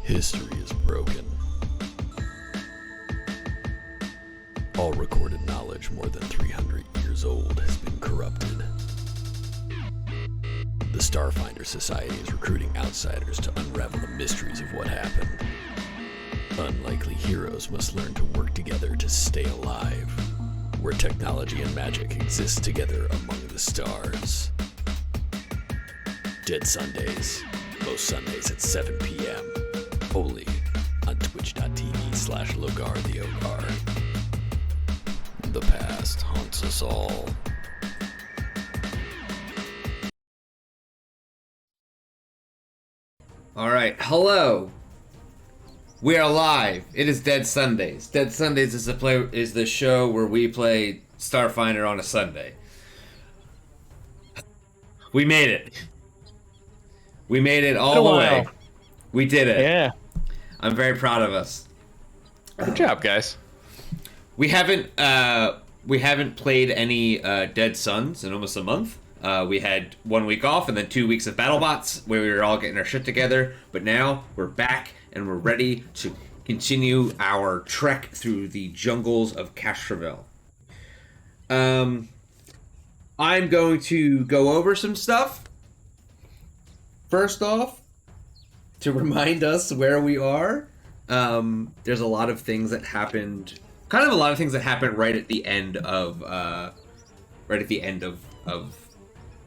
History is broken. All recorded knowledge more than 300 years old has been corrupted. The Starfinder Society is recruiting outsiders to unravel the mysteries of what happened. Unlikely heroes must learn to work together to stay alive, where technology and magic exist together among the stars. Dead Sundays, most Sundays at 7 p.m. Only on twitch.tv/Logar the Ogar. The past haunts us all. All right, hello. We are live. It is Dead Sundays. Dead Sundays is the show where we play Starfinder on a Sunday. We made it. We made it all the way. We did it. Yeah. I'm very proud of us. Good job, guys. We haven't played any Dead Suns in almost a month. We had 1 week off and then 2 weeks of BattleBots where we were all getting our shit together. But now we're back and we're ready to continue our trek through the jungles of Castrovel. I'm going to go over some stuff. First off, to remind us where we are, there's a lot of things that happened. Kind of a lot of things that happened right at the end of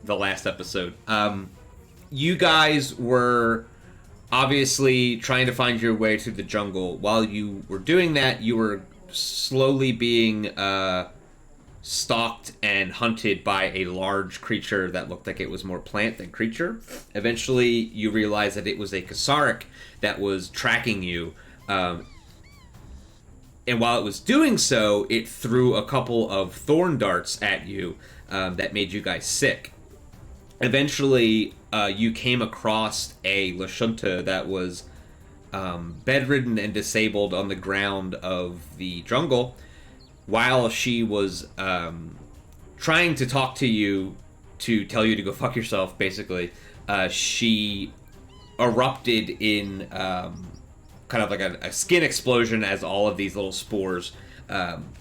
the last episode. You guys were obviously trying to find your way through the jungle. While you were doing that, you were slowly being stalked and hunted by a large creature that looked like it was more plant than creature. Eventually, you realized that it was a ksarik that was tracking you. And while it was doing so, it threw a couple of thorn darts at you that made you guys sick. Eventually, you came across a lashunta that was bedridden and disabled on the ground of the jungle. While she was trying to talk to you to tell you to go fuck yourself, basically, she erupted in kind of like a skin explosion as all of these little spores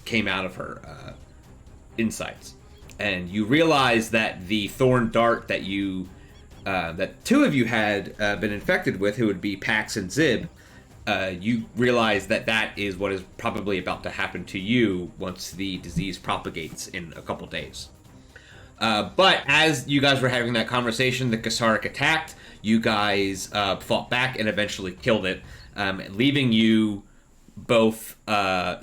came out of her insides. And you realize that the thorn dart that that two of you had been infected with, who would be Pax and Zib, you realize that is what is probably about to happen to you once the disease propagates in a couple days. But as you guys were having that conversation, the ksarik attacked. You guys fought back and eventually killed it, leaving you both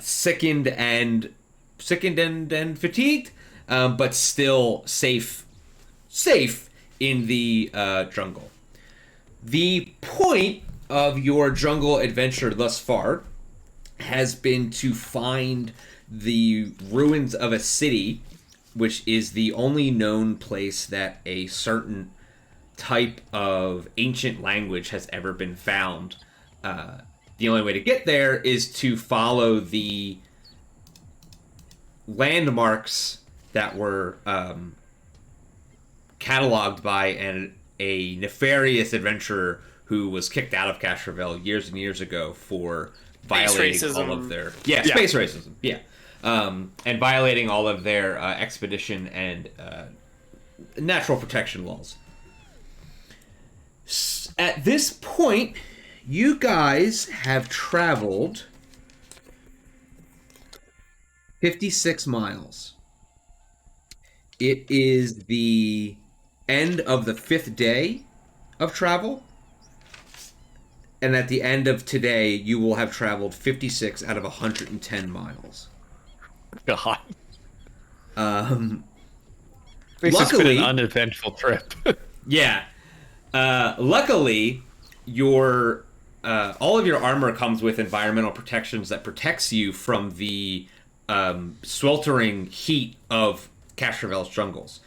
sickened and fatigued, but still safe in the jungle. The point of your jungle adventure thus far has been to find the ruins of a city, which is the only known place that a certain type of ancient language has ever been found. The only way to get there is to follow the landmarks that were cataloged by a nefarious adventurer who was kicked out of Castrovel years and years ago for violating all of their space racism. And violating all of their expedition and natural protection laws. At this point, you guys have traveled 56 miles. It is the end of the 5th day of travel. And at the end of today, you will have traveled 56 out of 110 miles. God. Luckily, it's been an uneventful trip. Yeah. Luckily, your all of your armor comes with environmental protections that protects you from the sweltering heat of Castrovel's jungles.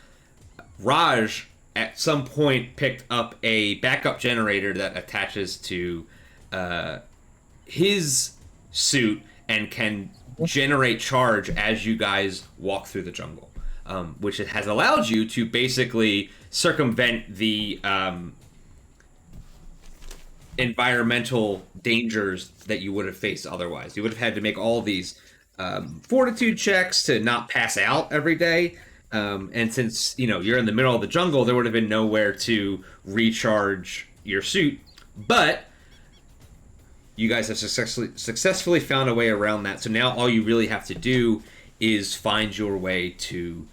Raj, at some point, picked up a backup generator that attaches to his suit and can generate charge as you guys walk through the jungle, which has allowed you to basically circumvent the environmental dangers that you would have faced otherwise. You would have had to make all these fortitude checks to not pass out every day. And since you're in the middle of the jungle, there would have been nowhere to recharge your suit. But you guys have successfully found a way around that. So now all you really have to do is find your way to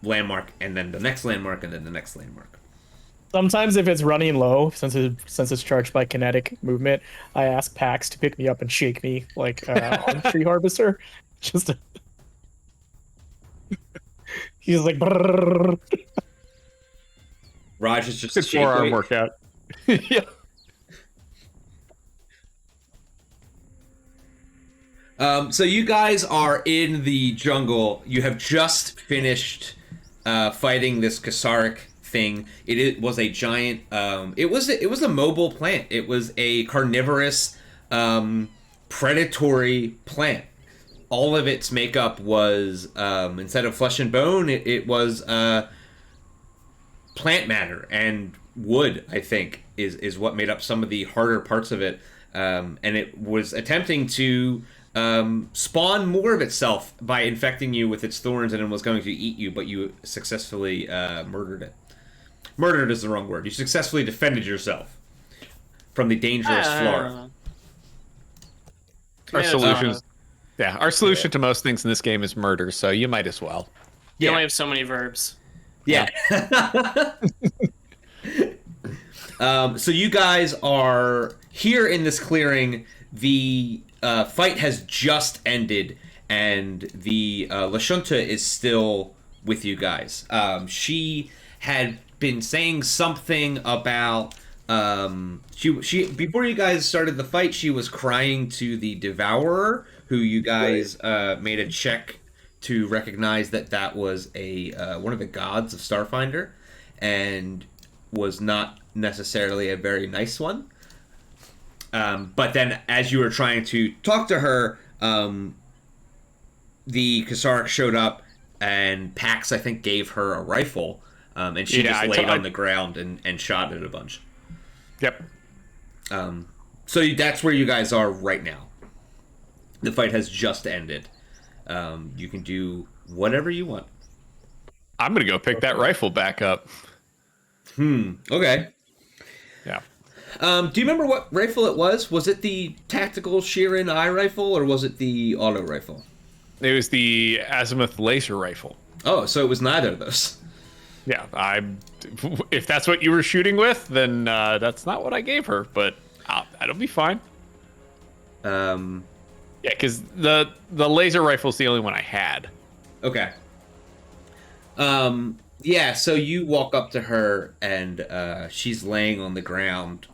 landmark, and then the next landmark, and then the next landmark. Sometimes if it's running low, since it's charged by kinetic movement, I ask Pax to pick me up and shake me like on Tree Harvester. Just to... He's like brrrr. Raj is just Good a shake forearm weight. workout. Yeah. So you guys are in the jungle. You have just finished fighting this ksarik thing. It was a giant. It was a mobile plant. It was a carnivorous, predatory plant. All of its makeup was instead of flesh and bone, it was plant matter and wood. I think is what made up some of the harder parts of it. And it was attempting to spawn more of itself by infecting you with its thorns, and it was going to eat you, but you successfully murdered it. Murdered is the wrong word. You successfully defended yourself from the dangerous flora. Our solution to most things in this game is murder, so you might as well. You only have so many verbs. Yeah. So you guys are here in this clearing. The fight has just ended, and the lashunta is still with you guys. She had been saying something about she before you guys started the fight. She was crying to the Devourer, who you guys made a check to recognize that was a one of the gods of Starfinder, and was not necessarily a very nice one. But then, as you were trying to talk to her, the ksarik showed up, and Pax, I think, gave her a rifle, and she just laid on the ground and shot it a bunch. Yep. So that's where you guys are right now. The fight has just ended. You can do whatever you want. I'm gonna go pick that rifle back up. Okay. Yeah. Do you remember what rifle it was? Was it the tactical Sheeran eye rifle, or was it the auto rifle? It was the azimuth laser rifle. Oh, so it was neither of those. Yeah, if that's what you were shooting with, then that's not what I gave her, but that'll be fine. Yeah, because the laser rifle's the only one I had. Okay. Yeah, so you walk up to her, and she's laying on the ground.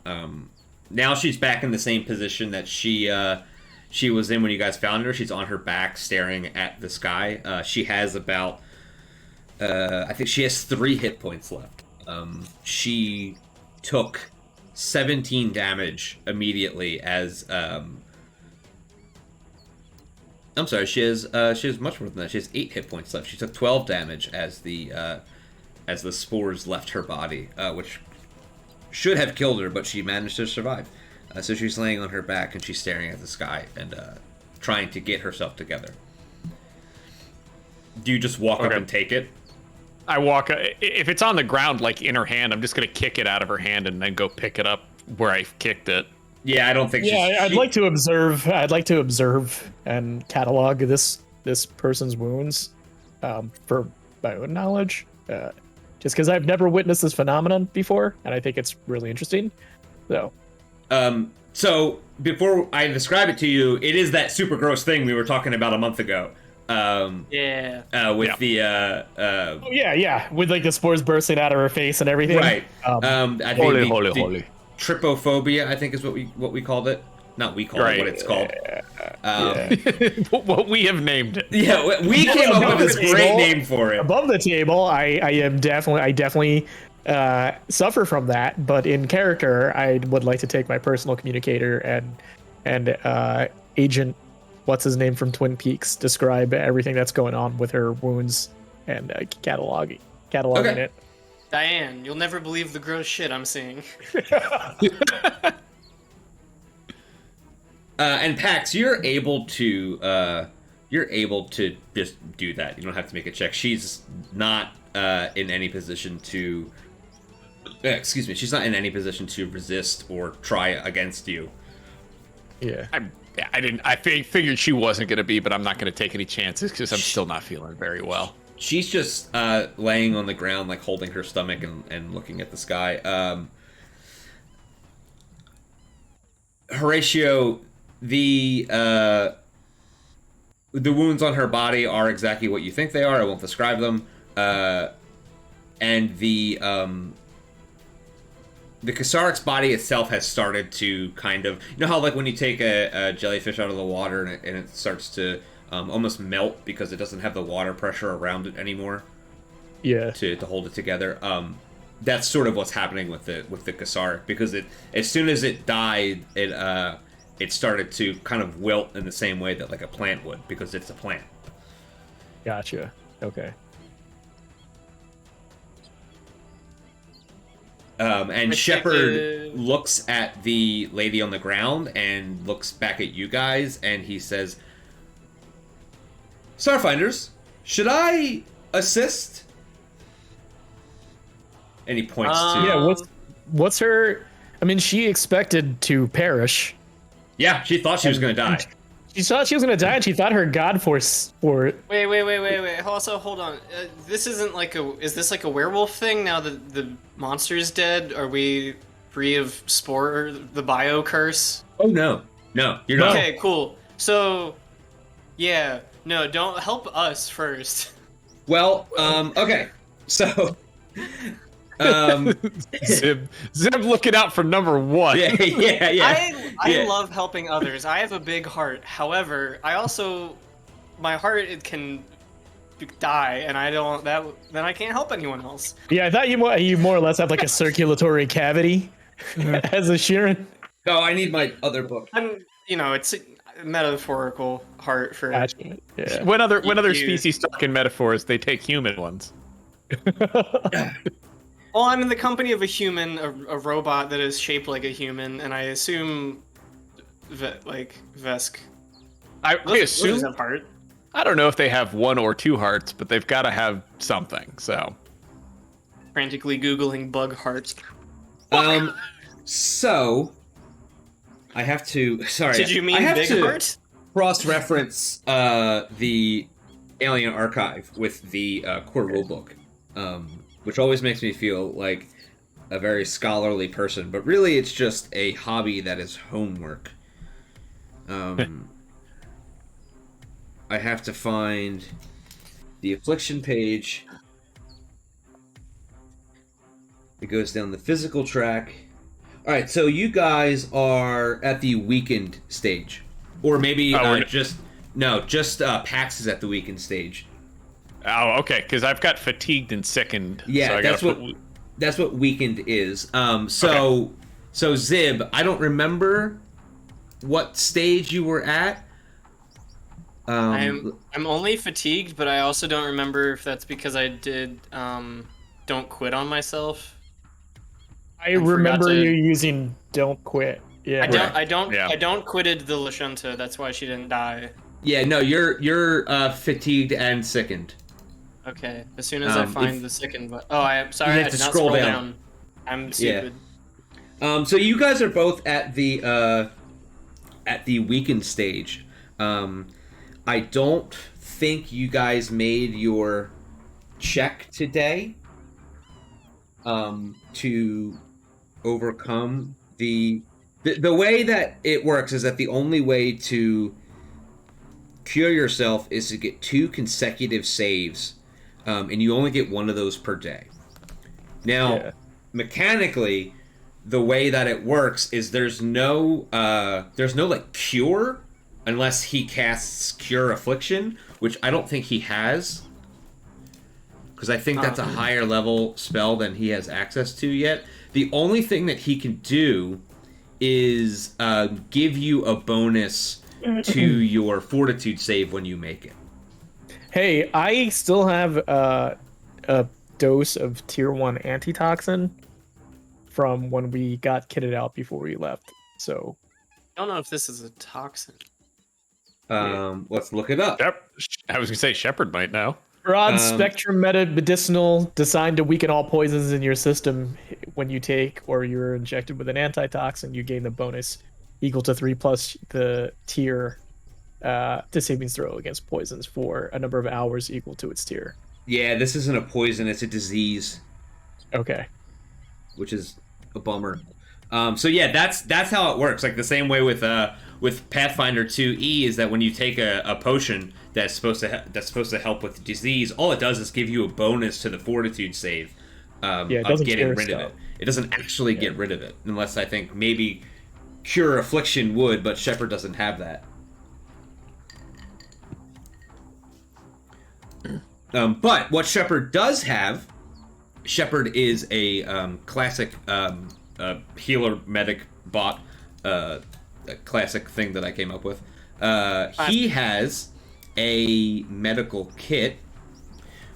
Now she's back in the same position that she was in when you guys found her. She's on her back, staring at the sky. She has about... I think she has 3 hit points left. She took 17 damage immediately as... I'm sorry, she has much more than that. She has 8 hit points left. She took 12 damage as the spores left her body, which should have killed her, but she managed to survive. So she's laying on her back, and she's staring at the sky and trying to get herself together. Do you just walk up and take it? I walk. If it's on the ground, like in her hand, I'm just gonna kick it out of her hand and then go pick it up where I kicked it. Yeah, I don't think. Yeah, I'd like to observe. I'd like to observe and catalog this person's wounds for my own knowledge. Just because I've never witnessed this phenomenon before, and I think it's really interesting. So before I describe it to you, it is that super gross thing we were talking about a month ago. With the with like the spores bursting out of her face and everything. Right. I think Holy. Trypophobia, I think, is what we called it. Not we called it, what it's called. What we have named it. Yeah, we came up with this great name for it. Above the table, I definitely suffer from that, but in character, I would like to take my personal communicator and Agent, what's his name from Twin Peaks, describe everything that's going on with her wounds and cataloging it. Diane, you'll never believe the gross shit I'm seeing. And Pax, you're able to just do that. You don't have to make a check. She's not in any position to. Excuse me. She's not in any position to resist or try against you. Yeah. I figured she wasn't going to be, but I'm not going to take any chances because I'm still not feeling very well. She's just laying on the ground, like holding her stomach and looking at the sky. Horatio, the wounds on her body are exactly what you think they are. I won't describe them. And the Kasarik's body itself has started to kind of... You know how, like, when you take a jellyfish out of the water and it starts to almost melt because it doesn't have the water pressure around it anymore? Yeah. To hold it together. That's sort of what's happening with the Kasarik, because as soon as it died, it started to kind of wilt in the same way that, like, a plant would, because it's a plant. Gotcha. Okay. And Shepard looks at the lady on the ground and looks back at you guys, and he says, Starfinders, should I assist? And he points to... Yeah, what's her... I mean, she expected to perish. Yeah, she thought she was going to die. She thought she was going to die, and she thought her god force... Wait. Also, hold on. This isn't like a... Is this like a werewolf thing now that the monster's dead? Are we free of spore, the bio curse? Oh, no. No, you're not. Okay, cool. So, yeah. No, don't help us first. Well, okay. So... Zib looking out for number one. Yeah. I love helping others. I have a big heart. However, my heart, it can die, and then I can't help anyone else. Yeah, I thought you more or less have like a circulatory cavity as a Sheeran. No, I need my other book. It's a metaphorical heart for... Gotcha. Yeah. When other species talk in metaphors, they take human ones. Well, I'm in the company of a human, a robot that is shaped like a human, and I assume, Vesk. I assume. Have heart. I don't know if they have one or two hearts, but they've got to have something. So. Frantically googling bug hearts. So. I have to. Sorry. Did you mean big heart? Cross-reference the Alien Archive with the core rulebook. Which always makes me feel like a very scholarly person, but really it's just a hobby that is homework. I have to find the affliction page. It goes down the physical track. Alright, so you guys are at the weakened stage. Or maybe just Pax is at the weakened stage. Oh, okay, because I've got fatigued and sickened. Yeah, so that's what weakened is. Okay. So Zib, I don't remember what stage you were at. I'm only fatigued, but I also don't remember if that's because I did don't quit on myself. I remember you using don't quit. Yeah. I don't quitted the lashunta. That's why she didn't die. Yeah, no, you're fatigued and sickened. Okay, as soon as I find the second button. Oh, I'm sorry, I did not scroll down. I'm stupid. Yeah. So you guys are both at the weakened stage. I don't think you guys made your check today to overcome the way that it works is that the only way to cure yourself is to get 2 consecutive saves. And you only get 1 of those per day. Now, mechanically, the way that it works is there's no like cure unless he casts Cure Affliction, which I don't think he has, because I think that's a higher level spell than he has access to yet. The only thing that he can do is give you a bonus to your Fortitude save when you make it. Hey, I still have a dose of tier 1 antitoxin from when we got kitted out before we left. So I don't know if this is a toxin. Let's look it up. I was gonna say Shepard might know. broad spectrum medicinal designed to weaken all poisons in your system. When you take or you're injected with an antitoxin, you gain the bonus equal to 3 plus the tier to saving throw against poisons for a number of hours equal to its tier. Yeah, this isn't a poison; it's a disease. Okay. Which is a bummer. So yeah, that's how it works. Like the same way with Pathfinder 2E is that when you take a potion that's supposed to help with disease, all it does is give you a bonus to the Fortitude save. It doesn't getting cure rid of stuff. it. It doesn't actually get rid of it, unless I think maybe Cure Affliction would, but Shepard doesn't have that. But what Shepard does have, Shepard is a classic healer medic bot, a classic thing that I came up with. He has a medical kit,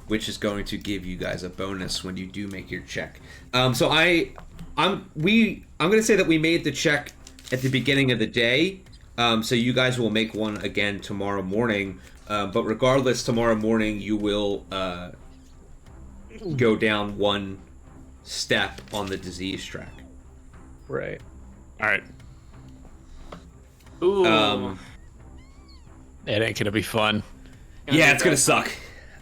which is going to give you guys a bonus when you do make your check. So I'm going to say that we made the check at the beginning of the day. So you guys will make one again tomorrow morning. But regardless, tomorrow morning you will go down one step on the disease track. Right. All right. Ooh. It ain't gonna be fun. Yeah, it's gonna suck.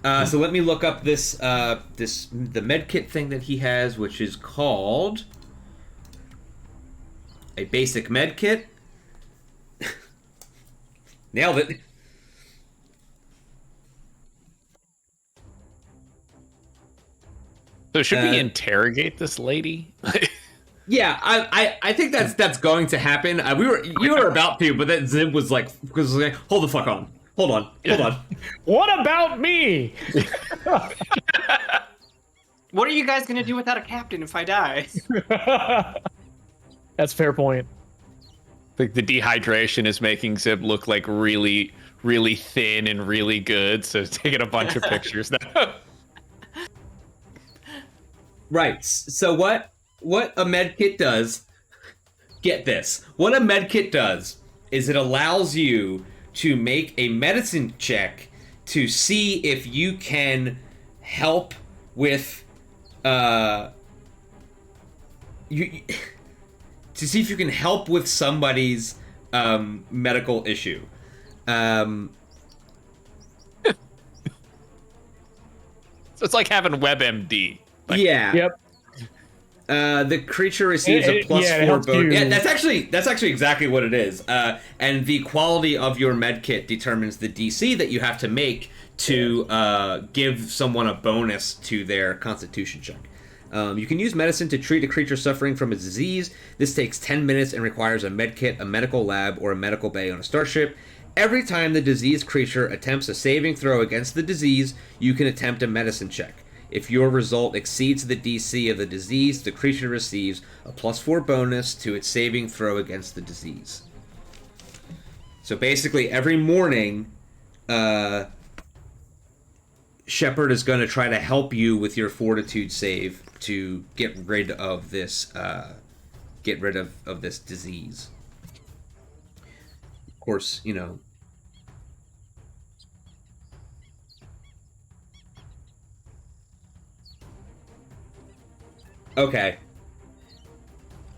So let me look up the med kit thing that he has, which is called a basic med kit. Nailed it. So should we interrogate this lady? Yeah, I think that's going to happen. You were about to, but then Zib was like, hold the fuck on. Hold on. What about me? What are you guys gonna do without a captain if I die? That's a fair point. The dehydration is making Zib look like really, really thin and really good. So taking a bunch of pictures now. Right. So what a med kit does, get this. What a med kit does is it allows you to make a medicine check to see if you can help with to see if you can help with somebody's medical issue. So it's like having WebMD. Yeah. Yep. The creature receives a plus 4 bonus. Yeah, that's actually exactly what it is. And the quality of your med kit determines the DC that you have to make to give someone a bonus to their Constitution check. You can use medicine to treat a creature suffering from a disease. This takes 10 minutes and requires a med kit, a medical lab, or a medical bay on a starship. Every time the diseased creature attempts a saving throw against the disease, you can attempt a medicine check. If your result exceeds the DC of the disease, the creature receives a plus 4 bonus to its saving throw against the disease. So basically, every morning, Shepard is going to try to help you with your Fortitude save to get rid of this, this disease. Of course, you know. Okay.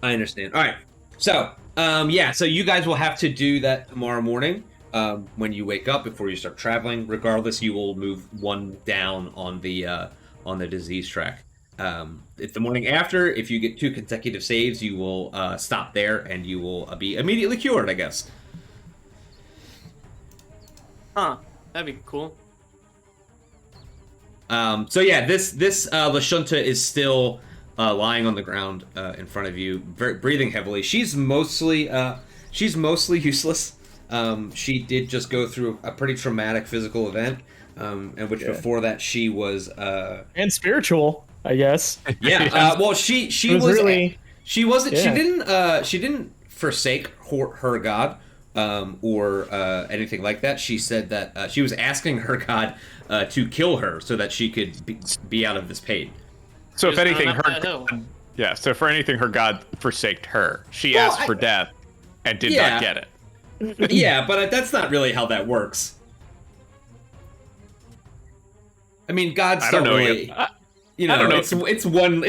I understand. All right. So, so you guys will have to do that tomorrow morning when you wake up before you start traveling. Regardless, you will move one down on the disease track. If the morning after, if you get 2 consecutive saves, you will stop there and you will be immediately cured, I guess. Huh. That'd be cool. So yeah, this lashunta is still lying on the ground in front of you, breathing heavily. She's mostly useless. She did just go through a pretty traumatic physical event, and which before that she was and spiritual, I guess. Yeah. Well, she was really she wasn't. Yeah. She didn't forsake her god. or anything like that. She said that she was asking her god to kill her so that she could be out of this pain. So if anything, so for anything, her god forsaked her. She asked for death and did not get it. Yeah, but that's not really how that works. I mean, gods don't really. You know, I don't know. It's one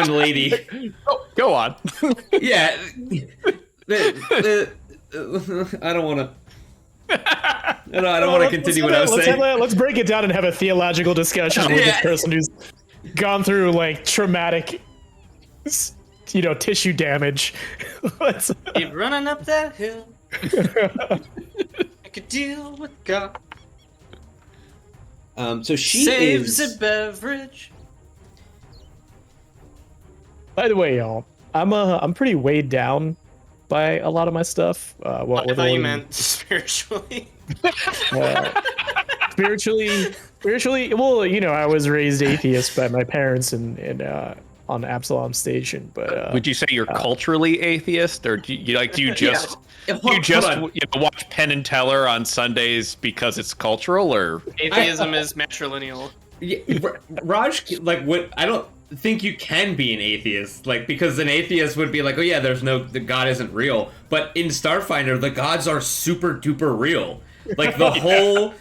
lady. Go on. Yeah. I don't want to. I don't want to continue what I was saying. Let's break it down and have a theological discussion with this person who's gone through like traumatic, tissue damage. Keep running up that hill. I could deal with God. So she saves a beverage. By the way, y'all, I'm pretty weighed down by a lot of my stuff. I thought you meant spiritually. Spiritually. Well, I was raised atheist by my parents and on Absalom Station. But would you say you're culturally atheist, or do you just watch Penn and Teller on Sundays because it's cultural, or atheism is matrilineal? Yeah, Raj, I don't think you can be an atheist, because an atheist would be like, oh yeah, the God isn't real. But in Starfinder, the gods are super duper real. The whole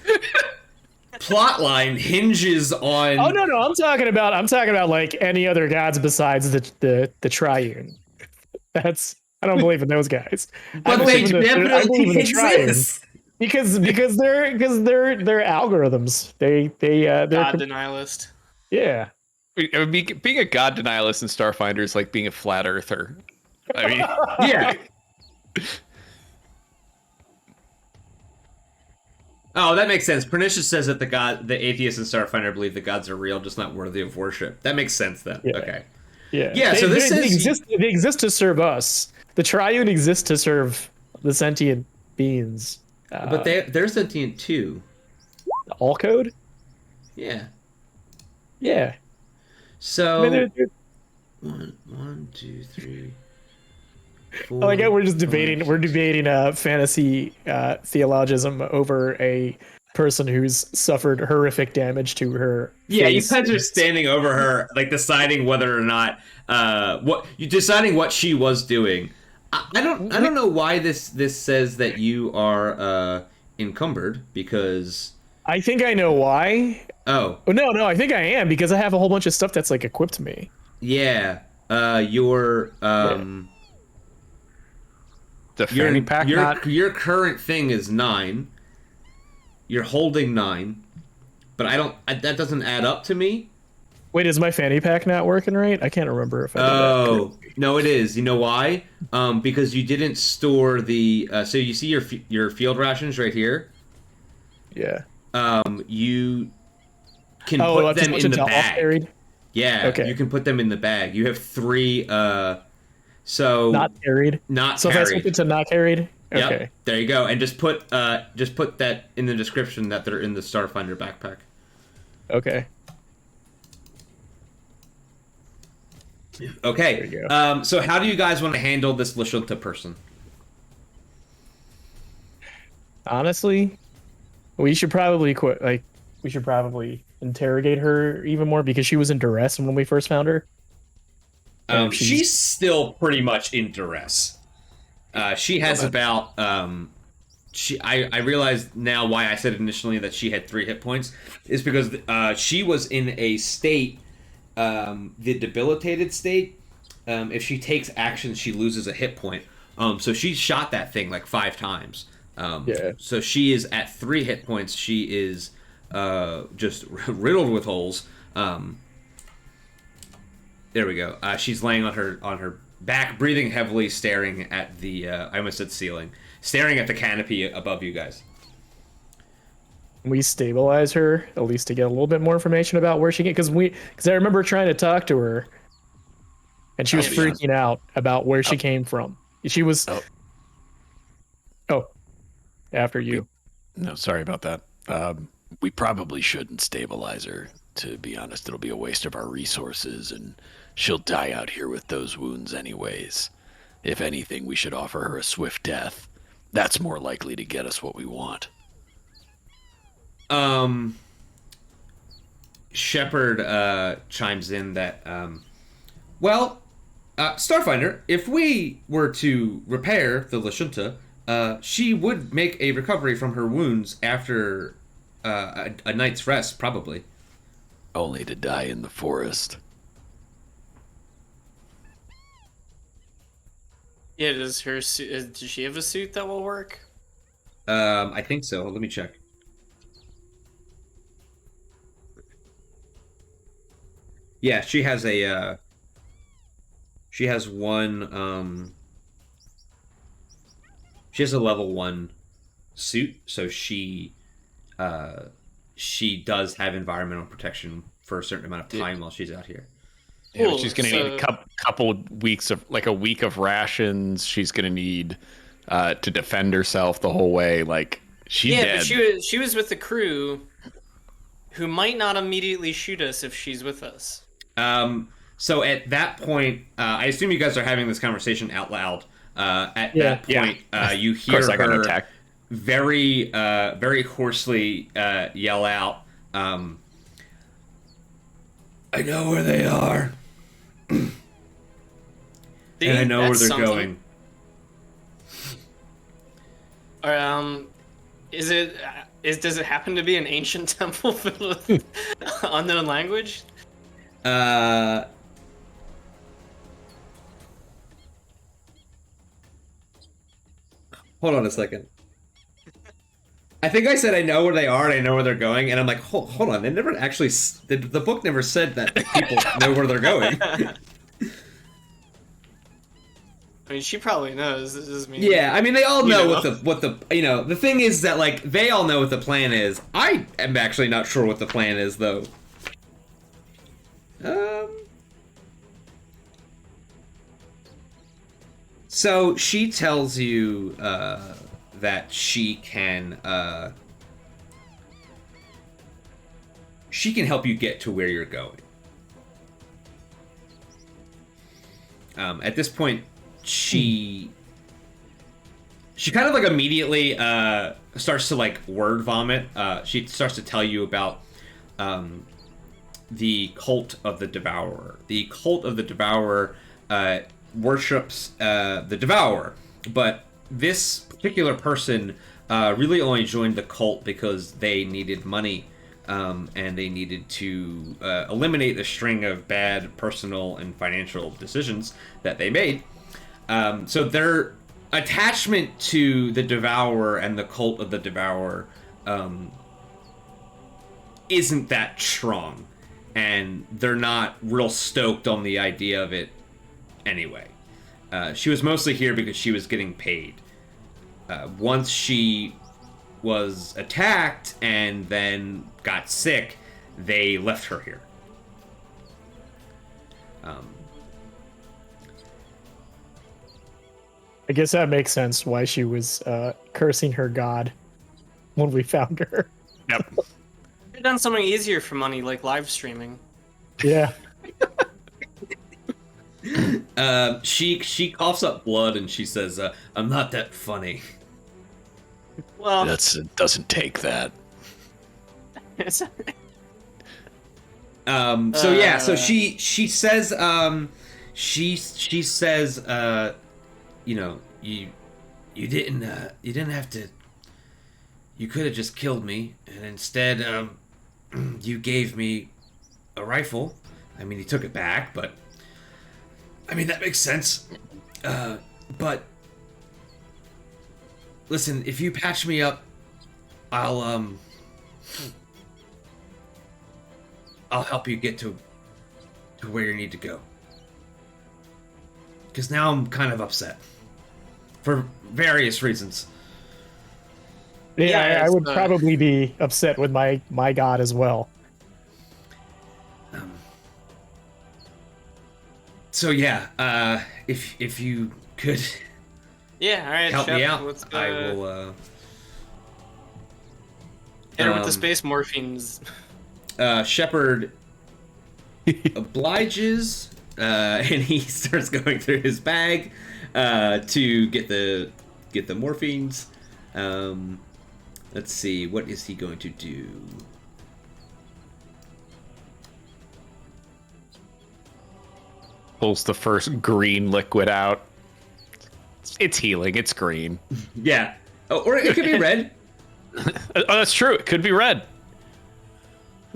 plot line hinges on. Oh no, I'm talking about like any other gods besides the triune. I don't believe in those guys. But they definitely exist. Because they're algorithms. They're God denialist. Yeah. Being a god denialist in Starfinder is like being a flat earther. I mean, yeah. Oh, that makes sense. Pernicious says that the atheists in Starfinder believe the gods are real, just not worthy of worship. That makes sense then. Yeah. Okay. Yeah. Yeah. They exist to serve us. The triune exists to serve the sentient beings. But they're sentient too. All code? Yeah. Yeah. So they're 1, 2, 3, 4. I guess we're just debating. We're debating fantasy theologism over a person who's suffered horrific damage to her. Yeah, face. you guys are standing over her, deciding whether or not deciding what she was doing. I don't know why this says that you are encumbered, because I think I know why. Oh no, I think I am, because I have a whole bunch of stuff that's equipped to me. Yeah, your the fanny pack. Your current thing is 9. You're holding 9, but that doesn't add up to me. Wait, is my fanny pack not working right? I can't remember if I did that. No, it is. You know why? Because you didn't store the. So you see your field rations right here. Yeah. You can put them in the bag. Carried? Yeah. Okay. You can put them in the bag. You have 3. So not carried. Not so carried. So if I switch it to not carried. Yep. Okay. There you go, and just put that in the description that they're in the Starfinder backpack. Okay. Okay. So how do you guys want to handle this Lashunta person? Honestly, we should probably quit. We should probably interrogate her even more, because she was in duress when we first found her. She's still pretty much in duress. She has about. I realize now why I said initially that she had 3 hit points is because she was in a state. The debilitated state, if she takes action, she loses a hit point. So she shot that thing 5 times. So she is at 3 hit points. She is just riddled with holes. There we go. She's laying on her back, breathing heavily, staring at the I almost said ceiling, staring at the canopy above you guys. We stabilize her at least to get a little bit more information about where she because I remember trying to talk to her, and she was freaking out about where she came from. She was after you. No, sorry about that. We probably shouldn't stabilize her. To be honest, it'll be a waste of our resources, and she'll die out here with those wounds anyways. If anything, we should offer her a swift death. That's more likely to get us what we want. Shepard chimes in that, Starfinder, if we were to repair the lashunta, she would make a recovery from her wounds after a night's rest, probably. Only to die in the forest. Yeah, does she have a suit that will work? I think so. Let me check. Yeah, she has a. She has one. She has a level 1 suit, so she does have environmental protection for a certain amount of time while she's out here. Yeah, Cool, she's going to need a couple weeks of, like a week of rations. She's going to need to defend herself the whole way. Like, she's dead. But she was with the crew who might not immediately shoot us if she's with us. So at that point, I assume you guys are having this conversation out loud. At that point, you hear her very, very hoarsely yell out, I know where they are. And I know where they're going. Does it happen to be an ancient temple filled with unknown language? Hold on a second. I think I said I know where they are and I know where they're going, and I'm like, hold on. They never actually. The book never said that people know where they're going. I mean, she probably knows. This is me. Yeah, I mean, they all know what the the thing is that, like, they all know what the plan is. I am actually not sure what the plan is, though. So she tells you that she can help you get to where you're going. At this point, she kind of like immediately starts to like word vomit. She starts to tell you about the cult of the Devourer. The cult of the Devourer worships the Devourer, but this particular person really only joined the cult because they needed money, and they needed to eliminate the string of bad personal and financial decisions that they made. So their attachment to the Devourer and the cult of the Devourer isn't that strong, and they're not real stoked on the idea of it anyway. She was mostly here because she was getting paid. Once she was attacked and then got sick, they left her here. I guess that makes sense why she was cursing her god when we found her. Yep. Could have done something easier for money, like live streaming. Yeah. She coughs up blood and she says, I'm not that funny. Well, It doesn't take that. So she says, she says, you didn't have to, you could have just killed me, and instead, you gave me a rifle. I mean, he took it back, but I mean, that makes sense. But listen, if you patch me up, I'll help you get to where you need to go. Because now I'm kind of upset. For various reasons. Yeah, I would probably be upset with my god as well. So yeah, if you could yeah, all right, help Shep, me out, let's I will hit her with the space morphines. Shepard obliges, and he starts going through his bag to get the get the morphines. Let's see, what is he going to do? Pulls the first green liquid out. It's healing. It's green. Yeah. Oh, or it could be red. Oh, that's true. It could be red.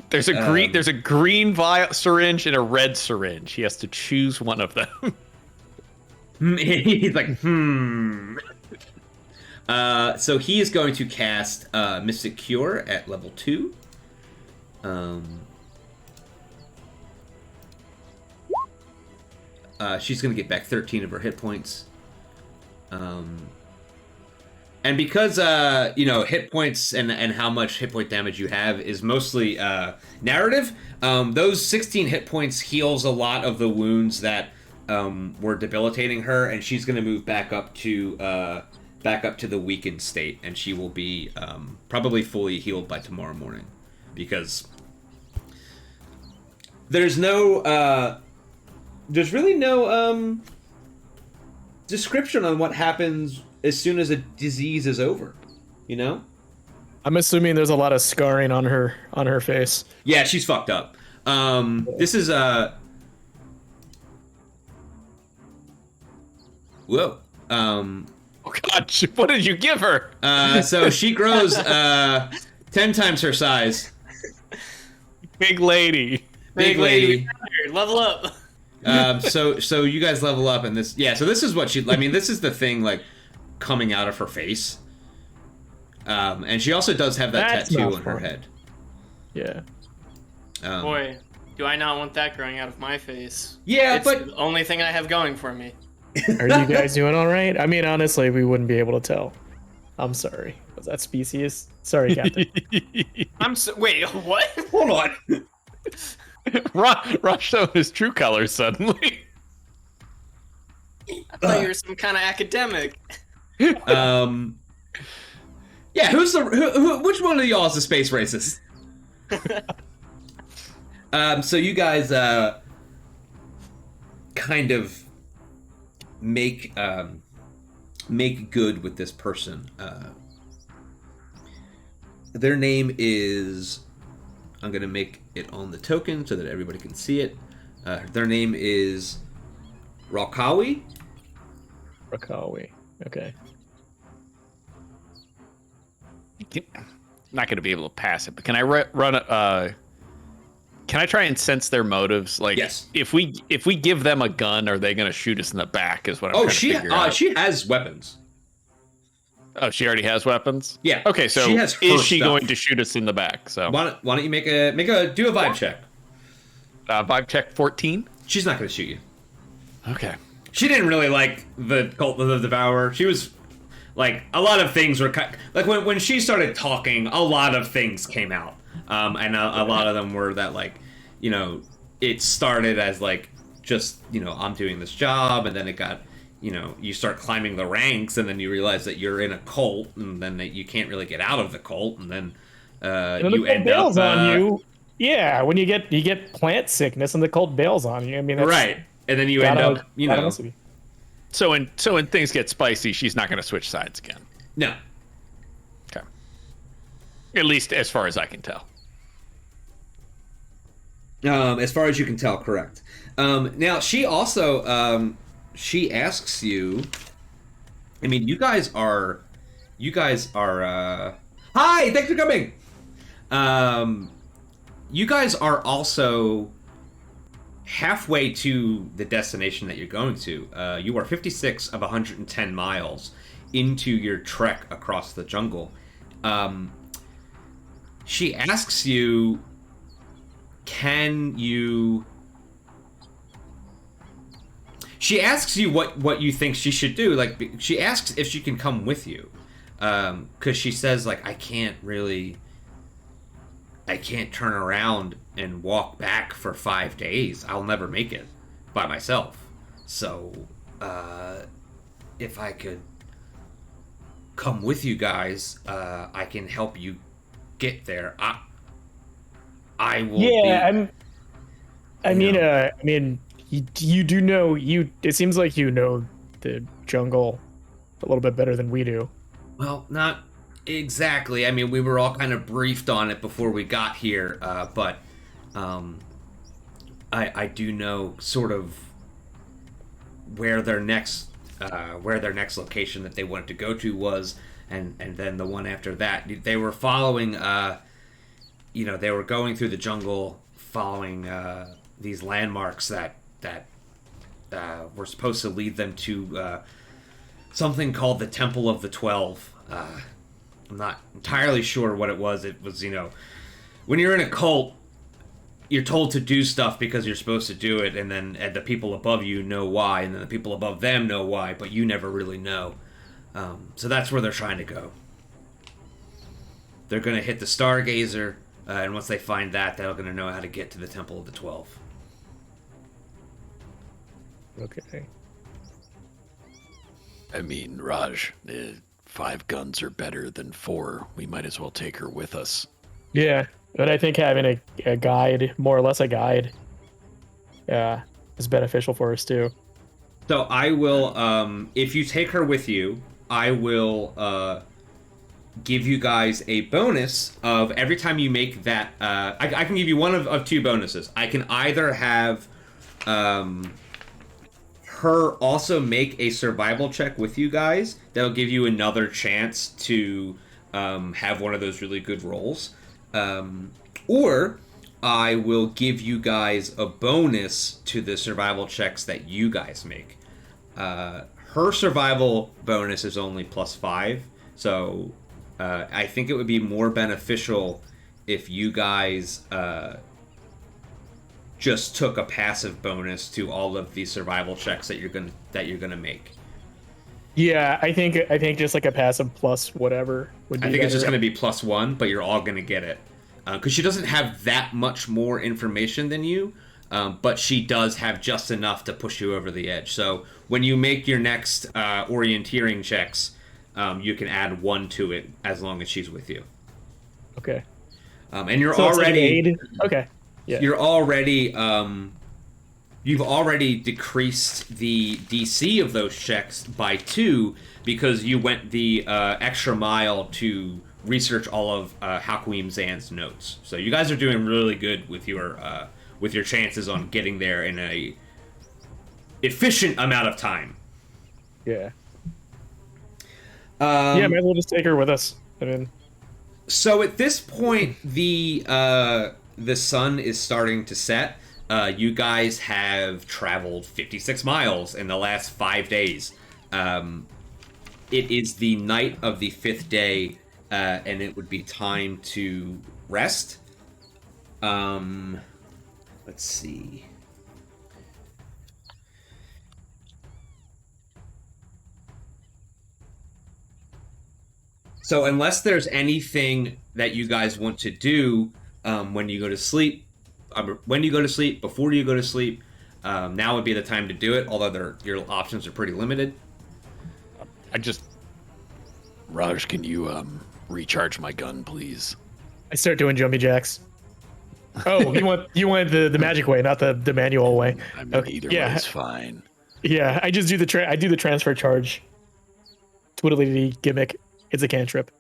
There's a green. There's a green syringe and a red syringe. He has to choose one of them. He's like, So he is going to cast Mystic Cure at level 2. She's going to get back 13 of her hit points. And because, hit points and how much hit point damage you have is mostly narrative, those 16 hit points heals a lot of the wounds that were debilitating her, and she's going to move back up to the weakened state, and she will be probably fully healed by tomorrow morning, because there's really no description on what happens as soon as a disease is over, you know? I'm assuming there's a lot of scarring on her face. Yeah, she's fucked up. This is whoa. Oh God! What did you give her? So she grows 10 times her size. Big lady. Big lady. Level up. So you guys level up, and this, yeah. So this is what this is the thing, like, coming out of her face. And she also does have that tattoo on her head. Yeah. Boy, do I not want that growing out of my face. Yeah, it's but the only thing I have going for me. Are you guys doing all right? I mean, honestly, we wouldn't be able to tell. I'm sorry. Was that species? Sorry, Captain. Wait, what? Hold on. Rosh showed his true colors suddenly. I thought you were some kind of academic. Yeah, which one of y'all is the space racist? So you guys kind of make good with this person. Their name is, I'm gonna make it on the token so that everybody can see it. Their name is Rakawi. Rakawi. Okay. Not going to be able to pass it, but can I run? Can I try and sense their motives? Like, yes. If we give them a gun, are they going to shoot us in the back? Is what I'm trying to figure out. She has weapons. Oh, she already has weapons? Yeah. Okay, so she has is she stuff. going to shoot us in the back? So why don't you do a vibe check? Vibe check 14. She's not going to shoot you. Okay. She didn't really like the Cult of the Devourer. She was like, a lot of things were like when she started talking, a lot of things came out, and a lot of them were that, like, you know, it started as like just, you know, I'm doing this job, and then it got, you know, you start climbing the ranks, and then you realize that you're in a cult, and then that you can't really get out of the cult, and then you end up on you. Yeah, when you get plant sickness and the cult bails on you. I mean, that's right, and then you end up, you know. So when things get spicy, she's not going to switch sides again. No. Okay. At least as far as I can tell. As far as you can tell, correct. Now she also she asks you. I mean, you guys are. Hi, thanks for coming. You guys are also halfway to the destination that you're going to. You are 56 of 110 miles into your trek across the jungle. She asks you, she asks you what you think she should do. Like, she asks if she can come with you. Because she says, like, I can't turn around and walk back for 5 days. I'll never make it by myself. So, if I could come with you guys, I can help you get there. I will. Yeah, I mean, you do know. It seems like you know the jungle a little bit better than we do. Well, not exactly. I mean, we were all kind of briefed on it before we got here, but I do know sort of where their next location that they wanted to go to was, and then the one after that. They were following, they were going through the jungle, following these landmarks that were supposed to lead them to something called the Temple of the 12. I'm not entirely sure what it was. It was, when you're in a cult, you're told to do stuff because you're supposed to do it, and the people above you know why, and then the people above them know why, but you never really know. So that's where they're trying to go. They're going to hit the Stargazer, and once they find that, they're going to know how to get to the Temple of the 12. Okay. I mean, Raj, 5 guns are better than 4. We might as well take her with us. Yeah, but I think having a guide, more or less a guide, is beneficial for us too. So I will, if you take her with you, I will give you guys a bonus of every time you make that. I can give you one of 2 bonuses. I can either have her also make a survival check with you guys. That'll give you another chance to have one of those really good rolls. Or I will give you guys a bonus to the survival checks that you guys make. Her survival bonus is only +5, so I think it would be more beneficial if you guys just took a passive bonus to all of the survival checks that you're gonna make. Yeah, I think just like a passive plus whatever would be. I think it's just better. gonna be +1, but you're all gonna get it because she doesn't have that much more information than you, but she does have just enough to push you over the edge. So when you make your next orienteering checks, you can add 1 to it as long as she's with you. Okay. And you're So it's like an already aid? Okay. Yeah. You're already you've already decreased the DC of those checks by 2 because you went the extra mile to research all of Hakuim Zan's notes. So you guys are doing really good with your chances on getting there in a efficient amount of time. Yeah. Yeah, might as well just take her with us. I mean, so at this point, the sun is starting to set. You guys have traveled 56 miles in the last 5 days. It is the night of the 5th day, and it would be time to rest. Let's see. So unless there's anything that you guys want to do when you go to sleep, before you go to sleep, now would be the time to do it, although your options are pretty limited. Raj, can you recharge my gun, please? I start doing jumpy jacks. Oh, you want the magic way, not the manual way. I mean, Okay, either yeah. way is fine. Yeah, I just do the transfer charge. Twiddly gimmick. It's a cantrip.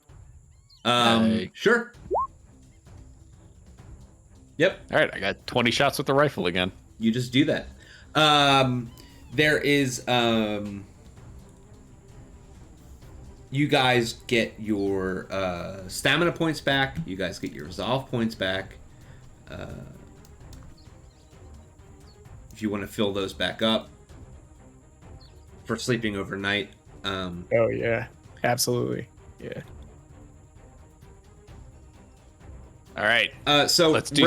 Sure. Yep. All right, I got 20 shots with the rifle again. You just do that. There is you guys get your stamina points back. You guys get your resolve points back. If you want to fill those back up for sleeping overnight. Oh yeah, absolutely. Yeah. All right. So let's do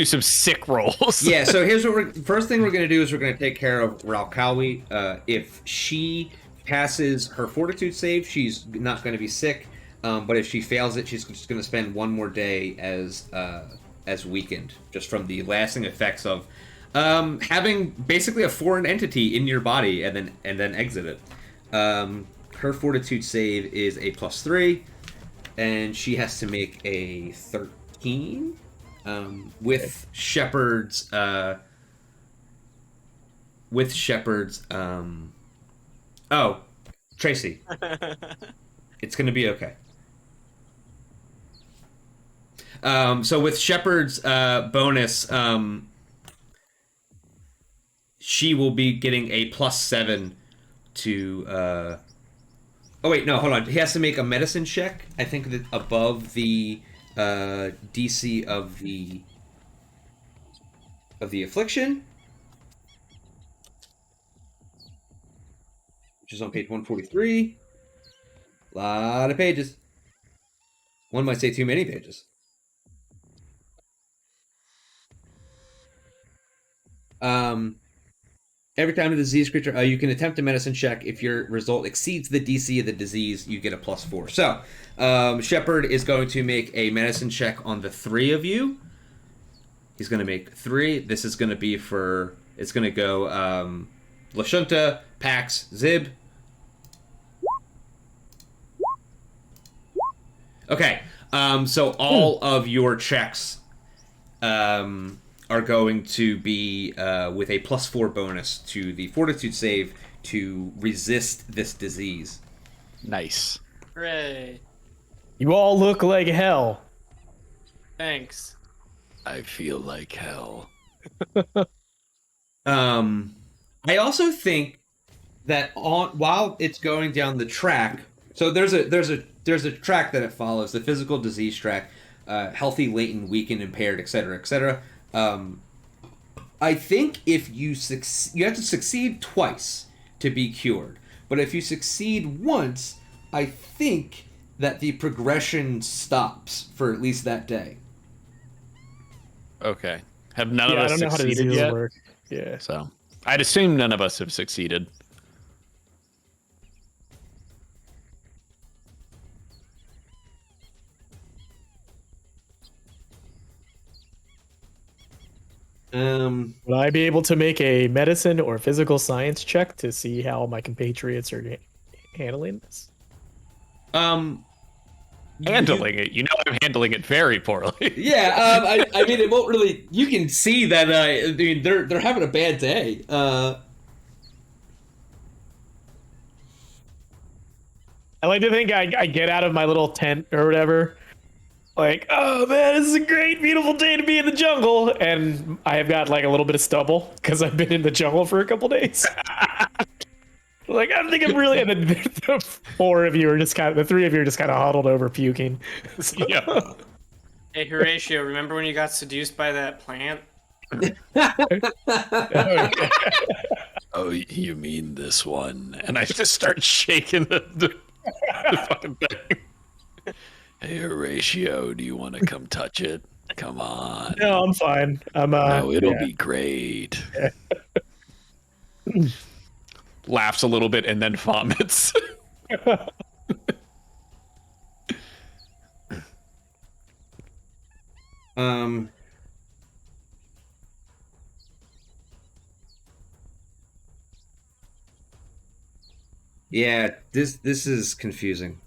some sick rolls. Yeah, so here's what first thing we're going to do is we're going to take care of Ralkawi. If she passes her fortitude save, she's not going to be sick. But if she fails it, she's just going to spend 1 more day as weakened, just from the lasting effects of having basically a foreign entity in your body and then exit it. Her fortitude save is a +3, and she has to make a 13 with Shepard's Tracy, it's going to be okay. So with Shepard's bonus, she will be getting a +7 to. Oh wait, no, hold on. He has to make a medicine check. I think that above the DC of the affliction, which is on page 143. A lot of pages. One might say too many pages. Every time a disease creature, you can attempt a medicine check. If your result exceeds the DC of the disease, you get a +4. So, Shepard is going to make a medicine check on the 3 of you. He's going to make 3. This is going to be for, it's going to go Lashunta, Pax, Zib. Okay, so all of your checks are going to be with a +4 bonus to the fortitude save to resist this disease. Nice. Hooray. You all look like hell. Thanks. I feel like hell. I also think that while it's going down the track, so there's a track that it follows, the physical disease track, healthy, latent, weakened, impaired, etc., etc. I think if you you have to succeed twice to be cured, but if you succeed once, I think that the progression stops for at least that day. Okay. Have none of I us don't know how succeeded diseases yet? work. Yeah. So I'd assume none of us have succeeded. Will I be able to make a medicine or physical science check to see how my compatriots are handling this? Handling it. You know I'm handling it very poorly. Yeah, I mean, it won't really. You can see that. I mean, they're having a bad day. I like to think I get out of my little tent or whatever. Like, oh man, this is a great, beautiful day to be in the jungle, and I have got like a little bit of stubble because I've been in the jungle for a couple days. Like, I think I'm really, and then the 4 of you are just kind of, the 3 of you are just kind of huddled over puking. So, Yeah. Hey, Horatio, remember when you got seduced by that plant? Oh, you mean this one? And I just start shaking the fucking thing. Hey, Horatio, do you want to come touch it? Come on. No, I'm fine. No, it'll be great. Laughs a little bit and then vomits. Yeah, this is confusing.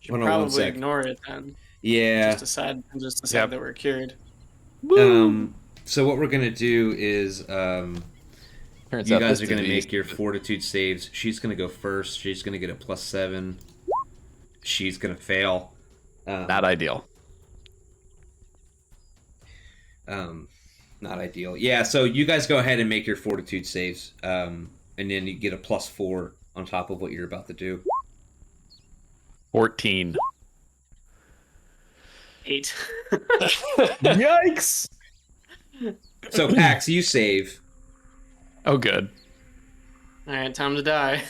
Should Hold on one probably sec. ignore it then. Yeah. Just decide Yep. that we're cured. So what we're gonna do is Turns you out guys this are gonna disease- make your fortitude saves. She's gonna go first. She's gonna get a +7. She's gonna fail. Not ideal. Not ideal. Yeah. So you guys go ahead and make your fortitude saves, and then you get a +4 on top of what you're about to do. 14. 8. Yikes! So Pax, you save. Oh, good. All right, time to die.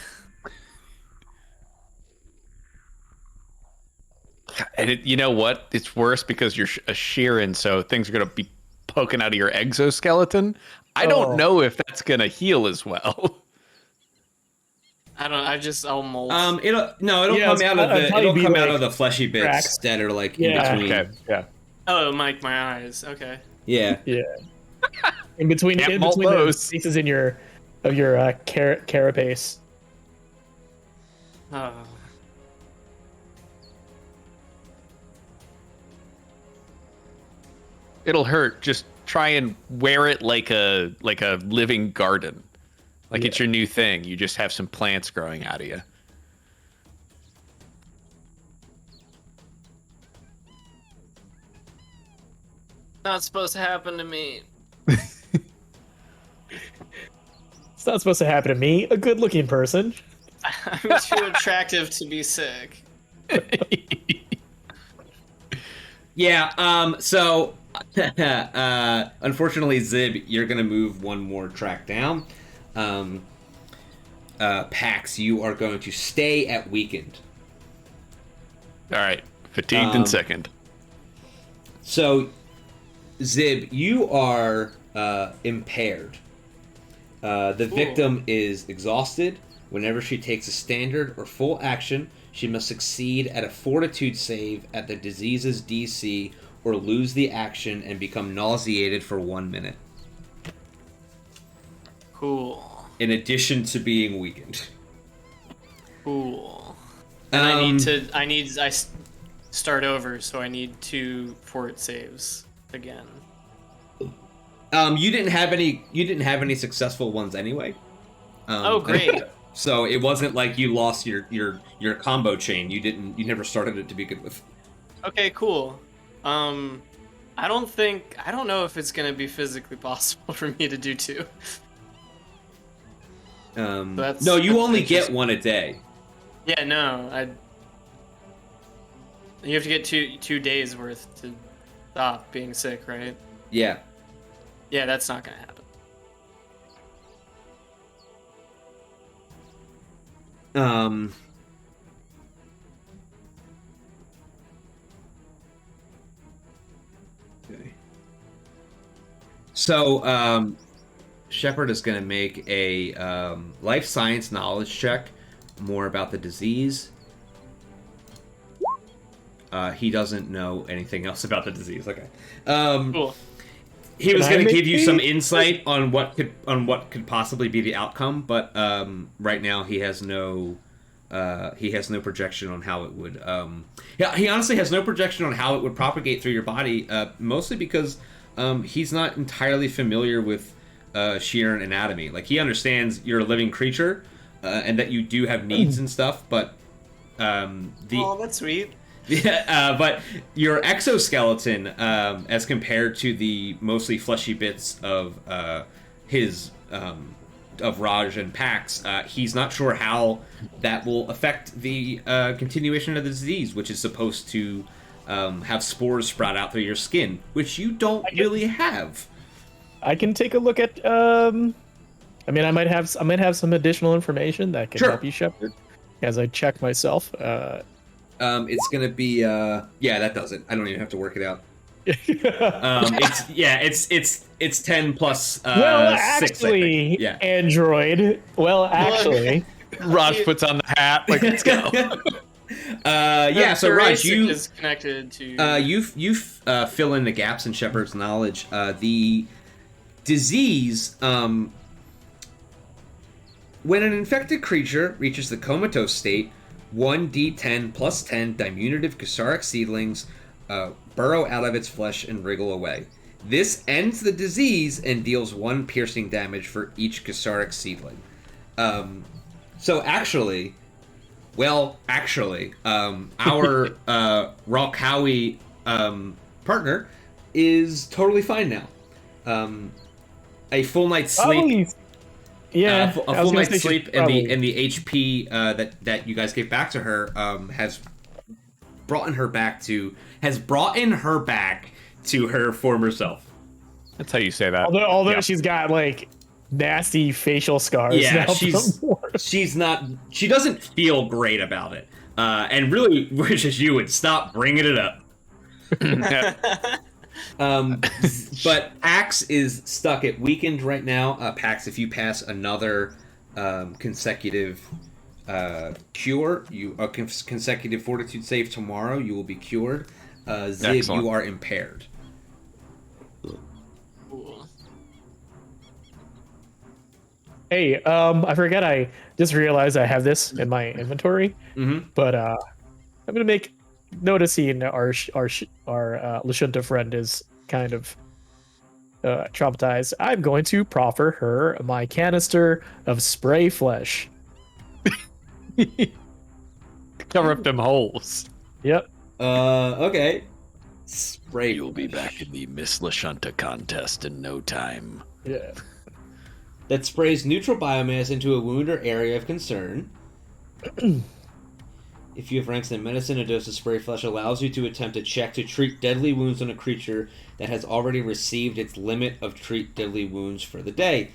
And you know what? It's worse because you're a Sheeran, so things are going to be poking out of your exoskeleton. I don't know if that's going to heal as well. I'll mold. It'll come out of the fleshy bits cracks. that are like Yeah. in between. Okay, yeah. Oh, my eyes. Okay. Yeah. Yeah. In between, Can't in malt between the those. pieces in your carapace. Oh. It'll hurt. Just try and wear it like a living garden. Like it's your new thing. You just have some plants growing out of you. Not supposed to happen to me. It's not supposed to happen to me, a good-looking person. I'm too attractive to be sick. Yeah, so unfortunately, Zib, you're gonna move one more track down. Pax, you are going to stay at weakened. All right, fatigued in second. So, Zib, you are impaired. The victim is exhausted. Whenever she takes a standard or full action, she must succeed at a fortitude save at the disease's DC or lose the action and become nauseated for 1 minute. Cool. In addition to being weakened. Cool. And I start over, so I need 2 fort saves again. You didn't have any successful ones anyway. Oh, great. So it wasn't like you lost your combo chain. You never started it to be good with. Okay, cool. I don't know if it's gonna be physically possible for me to do 2. No, you only get 1 a day. Yeah, no, you have to get 2 days worth to stop being sick, right? Yeah. Yeah, that's not gonna happen. Okay. So, Shepard is going to make a life science knowledge check more about the disease. He doesn't know anything else about the disease. Okay. Cool. He was going to give you some insight on what could possibly be the outcome, but right now he has no projection on how it would. He honestly has no projection on how it would propagate through your body, mostly because he's not entirely familiar with Sheeran anatomy. Like, he understands you're a living creature and that you do have needs and stuff, but oh, that's sweet. Yeah, but your exoskeleton, as compared to the mostly fleshy bits of Raj and Pax, he's not sure how that will affect the continuation of the disease, which is supposed to have spores sprout out through your skin, which you don't really have. I can take a look at. I might have some additional information that can help you, Shepard, as I check myself. It's gonna be that does it. I don't even have to work it out. It's 10 plus well, 6, actually, yeah. Android. Well, actually, Raj puts on the hat. Like, let's go. So Raj, you is connected to. You fill in the gaps in Shepard's knowledge. The disease. When an infected creature reaches the comatose state, 1d10 plus 10 diminutive ksarik seedlings burrow out of its flesh and wriggle away. This ends the disease and deals 1 piercing damage for each ksarik seedling. So actually, our Ralkawi partner is totally fine now. A full night's sleep. Yeah, a full night's sleep and the HP that you guys gave back to her has brought her back to her former self. That's how you say that. Although she's got like nasty facial scars. Yeah, now she doesn't feel great about it, and really wishes you would stop bringing it up. But Pax is stuck at weakened right now. Pax, if you pass another consecutive cure, consecutive fortitude save tomorrow, you will be cured. Zib, Excellent. you are impaired. Cool. Hey, I forgot. I just realized I have this in my inventory. Mm-hmm. But I'm gonna make noticing our lashunta friend is kind of traumatized, I'm going to proffer her my canister of spray flesh. Cover up them holes. Yep. Okay. Spray. You'll be back in the Miss Lashunta contest in no time. Yeah. That sprays neutral biomass into a wound or area of concern. If you have ranks in medicine, a dose of spray flesh allows you to attempt a check to treat deadly wounds on a creature that has already received its limit of treat deadly wounds for the day.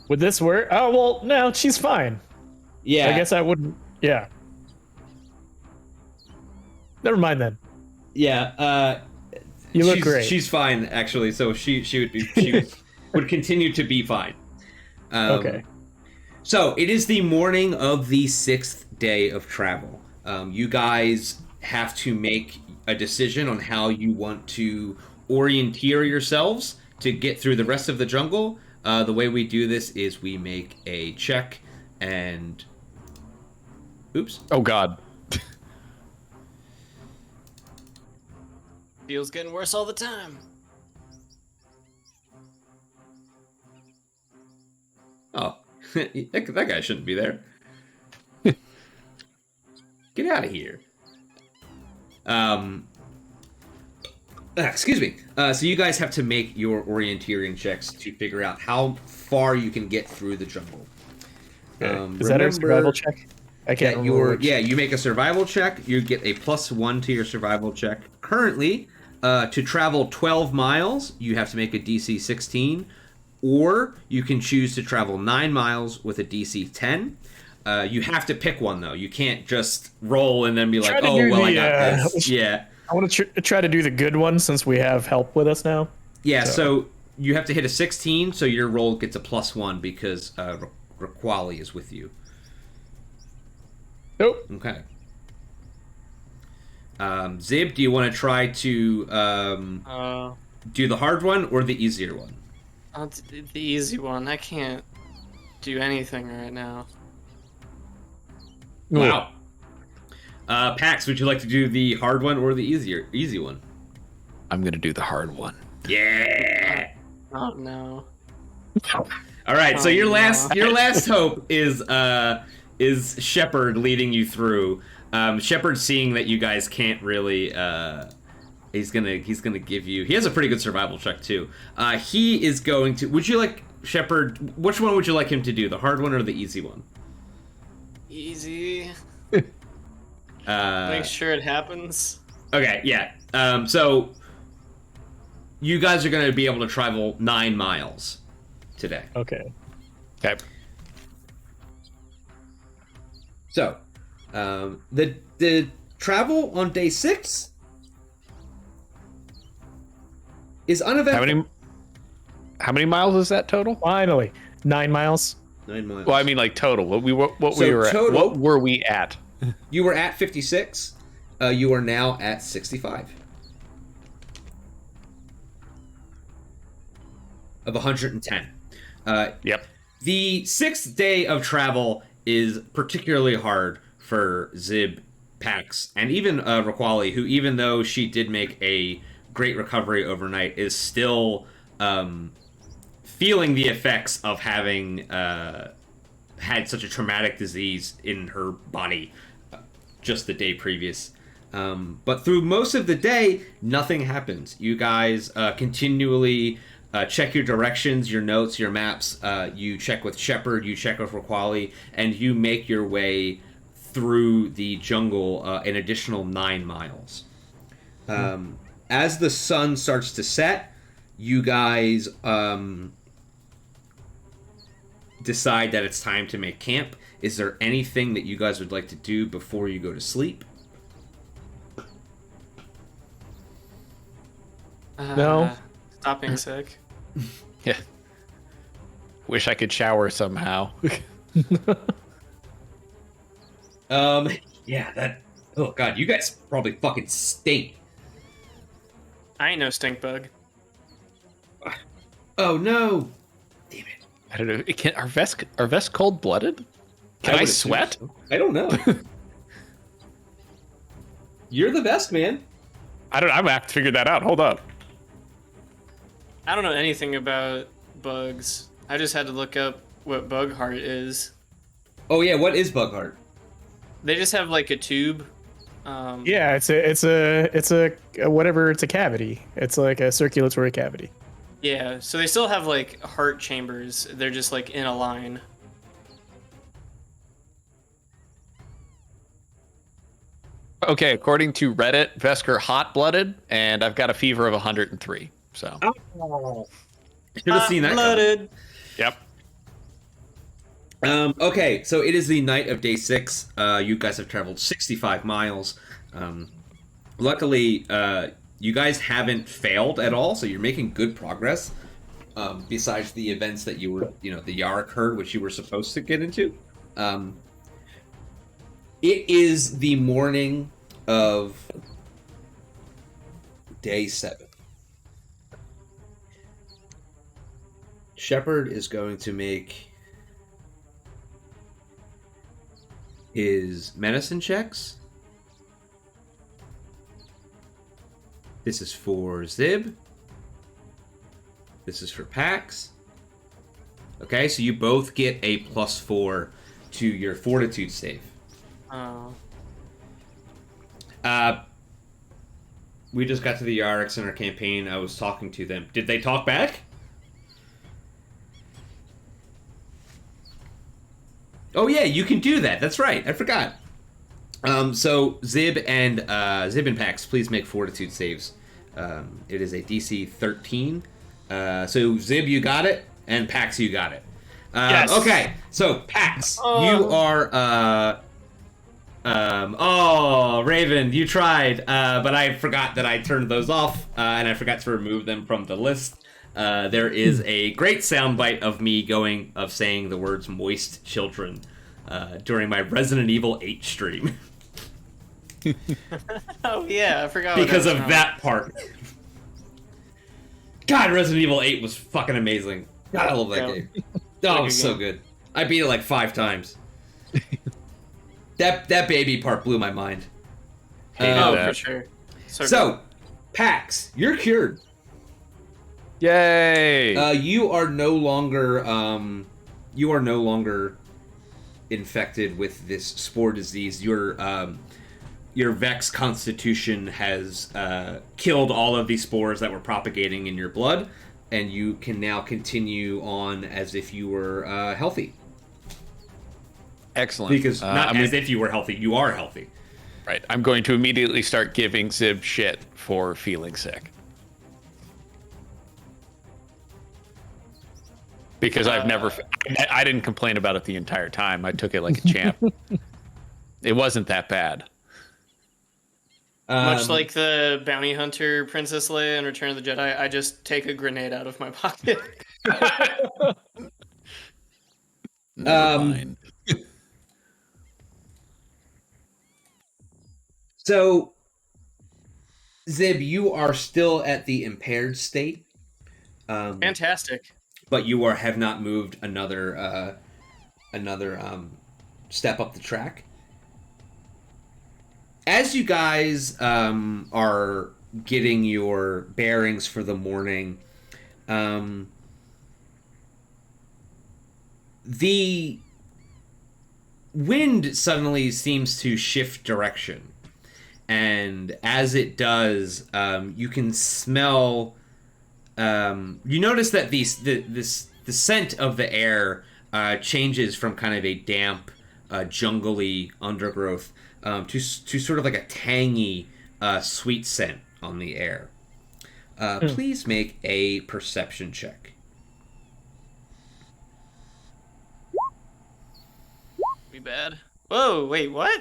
Would this work? Oh, well, no, she's fine. Yeah. I guess I wouldn't. Yeah. Never mind then. Yeah. You look great. She's fine, actually. So she would continue to be fine. Okay. So it is the morning of the 6th day of travel. You guys have to make a decision on how you want to orienteer yourselves to get through the rest of the jungle. The way we do this is we make a check and... Oops. Oh, God. Feels getting worse all the time. Oh, that guy shouldn't be there. Get out of here. Excuse me. So you guys have to make your orienteering checks to figure out how far you can get through the jungle. Is that a survival check? I can't remember. You make a survival check. You get a +1 to your survival check. Currently, to travel 12 miles, you have to make a DC 16. Or you can choose to travel 9 miles with a DC 10. You have to pick one, though. You can't just roll and then be like, oh, well, I got this. Yeah. I want to try to do the good one since we have help with us now. Yeah, so you have to hit a 16, so your roll gets a +1 because Raquali is with you. Nope. Okay. Zib, do you want to try to do the hard one or the easier one? The easy one. I can't do anything right now. Wow. Pax, would you like to do the hard one or the easy one? I'm gonna do the hard one. Yeah. Oh no. All right. So your last hope is Shepard leading you through. Shepard seeing that you guys can't really. He's gonna give you. He has a pretty good survival check too. He is going to. Would you like Shepard? Which one would you like him to do? The hard one or the easy one? Easy. Make sure it happens. Okay. Yeah. So you guys are going to be able to travel 9 miles today. Okay. Okay. So the travel on day 6 is uneventful. How many miles is that total? Finally, 9 miles. 9 miles. Well, I mean, like total. What we were at? You were at 56. You are now at 65. Of 110. Yep. The 6th day of travel is particularly hard for Zib, Pax, and even Raquali, who, even though she did make a great recovery overnight, is still feeling the effects of having had such a traumatic disease in her body just the day previous. But through most of the day, nothing happens. You guys continually check your directions, your notes, your maps. You check with Shepard, you check with Raquali, and you make your way through the jungle an additional 9 miles. As the sun starts to set, you guys decide that it's time to make camp. Is there anything that you guys would like to do before you go to sleep? No. Stop being sick. Yeah. Wish I could shower somehow. Yeah, that... Oh, God, you guys probably fucking stink. I ain't no stink bug. Oh, no. Damn it. I don't know. Are vests cold-blooded? Can I would sweat? assume so. I don't know. You're the best, man. I'm gonna have to figure that out. Hold up. I don't know anything about bugs. I just had to look up what bug heart is. Oh yeah, what is bug heart? They just have like a tube. Yeah, it's a whatever. It's a cavity. It's like a circulatory cavity. Yeah, so they still have like heart chambers. They're just like in a line. Okay, according to Reddit, Vesker hot-blooded, and I've got a fever of 103. So. Should have seen that coming. Blooded. Yep. Okay, so it is the night of day 6. You guys have traveled 65 miles. Luckily, you guys haven't failed at all, so you're making good progress. Besides the events that you were, the Yarrick herd, which you were supposed to get into. It is the morning of day 7. Shepard is going to make his medicine checks. This is for Zib. This is for Pax. Okay, so you both get a +4 to your fortitude save. Oh. We just got to the Yarricks in our campaign. I was talking to them. Did they talk back? Oh yeah, you can do that. That's right. I forgot. So Zib and Pax, please make fortitude saves. It is a DC 13. So Zib, you got it, and Pax, you got it. Yes. Okay, so Pax, you are. Raven, you tried, but I forgot that I turned those off, and I forgot to remove them from the list. There is a great soundbite of me saying the words "moist children" during my Resident Evil 8 stream. Oh yeah, I forgot. Because of that part. God, Resident Evil 8 was fucking amazing. God, I love that game. Oh, it was so good. I beat it like 5 times. That baby part blew my mind. For sure. So, Pax, you're cured. Yay! You are no longer infected with this spore disease. Your Vex constitution has killed all of these spores that were propagating in your blood, and you can now continue on as if you were healthy. Excellent. Because not as if you were healthy, you are healthy. Right. I'm going to immediately start giving Zib shit for feeling sick. Because I didn't complain about it the entire time. I took it like a champ. It wasn't that bad. Much like the bounty hunter Princess Leia in Return of the Jedi, I just take a grenade out of my pocket. Never mind. So, Zib, you are still at the impaired state. Fantastic. But you have not moved another step up the track. As you guys are getting your bearings for the morning, the wind suddenly seems to shift direction. And as it does, you can smell. You notice that the scent of the air changes from kind of a damp, jungly undergrowth to sort of like a tangy, sweet scent on the air. Please make a perception check. Be bad. Whoa! Wait, what?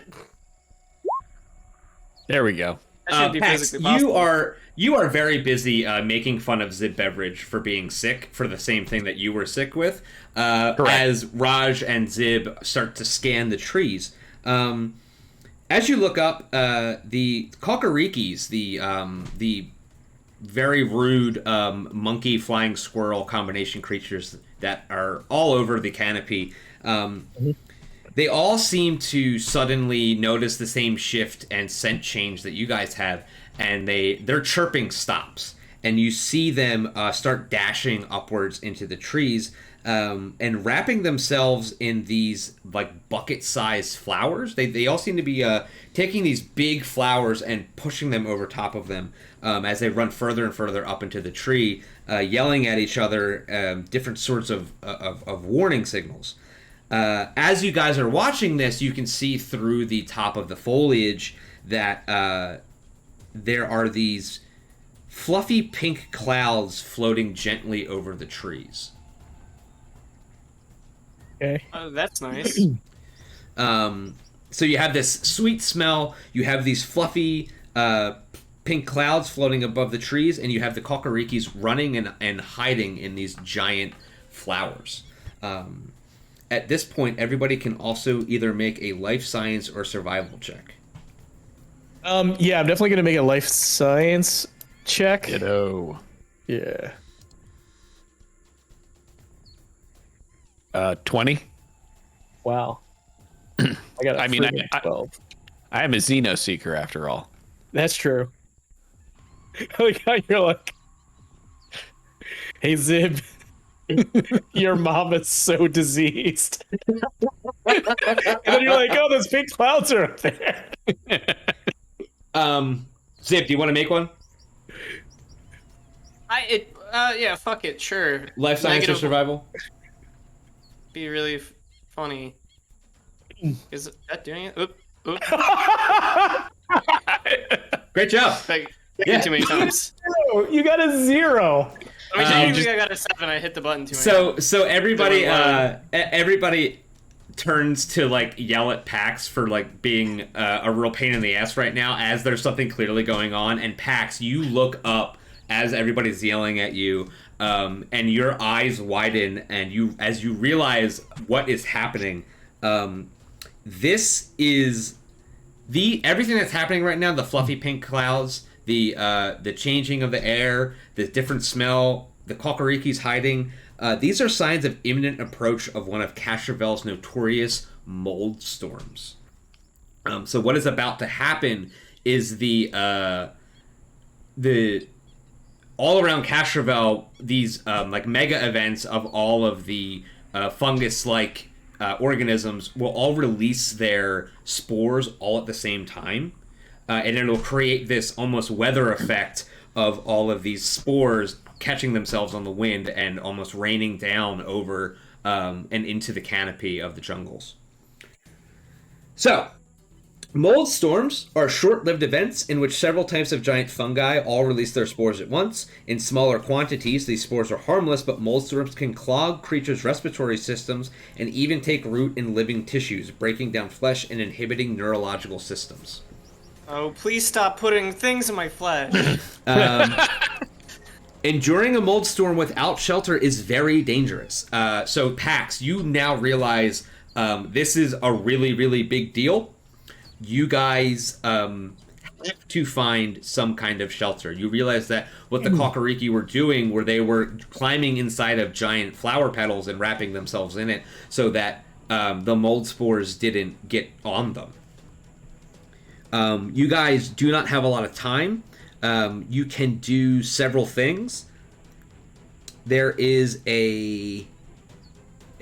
There we go. That should be Pax, physically possible. you are very busy making fun of Zib Beverage for being sick for the same thing that you were sick with. As Raj and Zib start to scan the trees, as you look up, the Kakarikis, the very rude monkey flying squirrel combination creatures that are all over the canopy. They all seem to suddenly notice the same shift and scent change that you guys have, and their chirping stops, and you see them start dashing upwards into the trees, and wrapping themselves in these like bucket-sized flowers. They all seem to be taking these big flowers and pushing them over top of them as they run further and further up into the tree, yelling at each other different sorts of warning signals. As you guys are watching this, you can see through the top of the foliage that there are these fluffy pink clouds floating gently over the trees. Okay. Oh, that's nice. So you have this sweet smell, you have these fluffy pink clouds floating above the trees, and you have the kokorikis running and hiding in these giant flowers. At this point, everybody can also either make a life science or survival check. Yeah, I'm definitely gonna make a life science check. Kiddo. Yeah. 20. Wow. I got. I mean, I 12. I am a Xeno seeker after all. That's true. You're like, hey Zib, your mom is so diseased. And then you're like, oh, those pink clouds are up there. Zip, do you want to make one? Yeah, fuck it, sure. Life science or survival? Be really funny. Is that doing it? Oop. Great job. Too many times. You got a 0. I mean, I got a 7. I hit the button too many times. So everybody turns to like yell at Pax for like being a real pain in the ass right now, as there's something clearly going on. And Pax, you look up as everybody's yelling at you, and your eyes widen, and as you realize what is happening. This is everything that's happening right now. The fluffy pink clouds, the changing of the air, the different smell, the kokorikis hiding. These are signs of imminent approach of one of Castrovel's notorious mold storms. So what is about to happen is the all around Castrovel, these like mega events of all of the fungus-like organisms will all release their spores all at the same time. And it'll create this almost weather effect of all of these spores catching themselves on the wind and almost raining down over and into the canopy of the jungles. So, mold storms are short-lived events in which several types of giant fungi all release their spores at once. In smaller quantities, these spores are harmless, but mold storms can clog creatures' respiratory systems and even take root in living tissues, breaking down flesh and inhibiting neurological systems. Oh, please stop putting things in my flesh. Enduring a mold storm without shelter is very dangerous. So, Pax, you now realize this is a really, really big deal. You guys have to find some kind of shelter. You realize that what the kokoriki were doing, where they were climbing inside of giant flower petals and wrapping themselves in it so that the mold spores didn't get on them. You guys do not have a lot of time. You can do several things. There is a...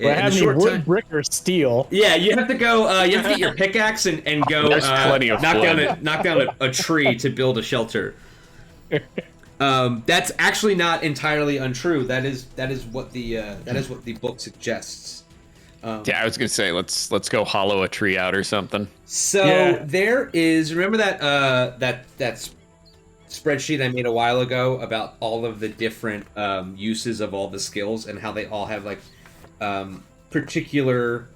Well, I have any wood, brick, or steel. Yeah, you have to go. You have to get your pickaxe and go plenty of knock down a tree to build a shelter. That's actually not entirely untrue. That is what the book suggests. Yeah, I was gonna say let's go hollow a tree out or something. So there is. Remember that spreadsheet I made a while ago about all of the different uses of all the skills and how they all have like particular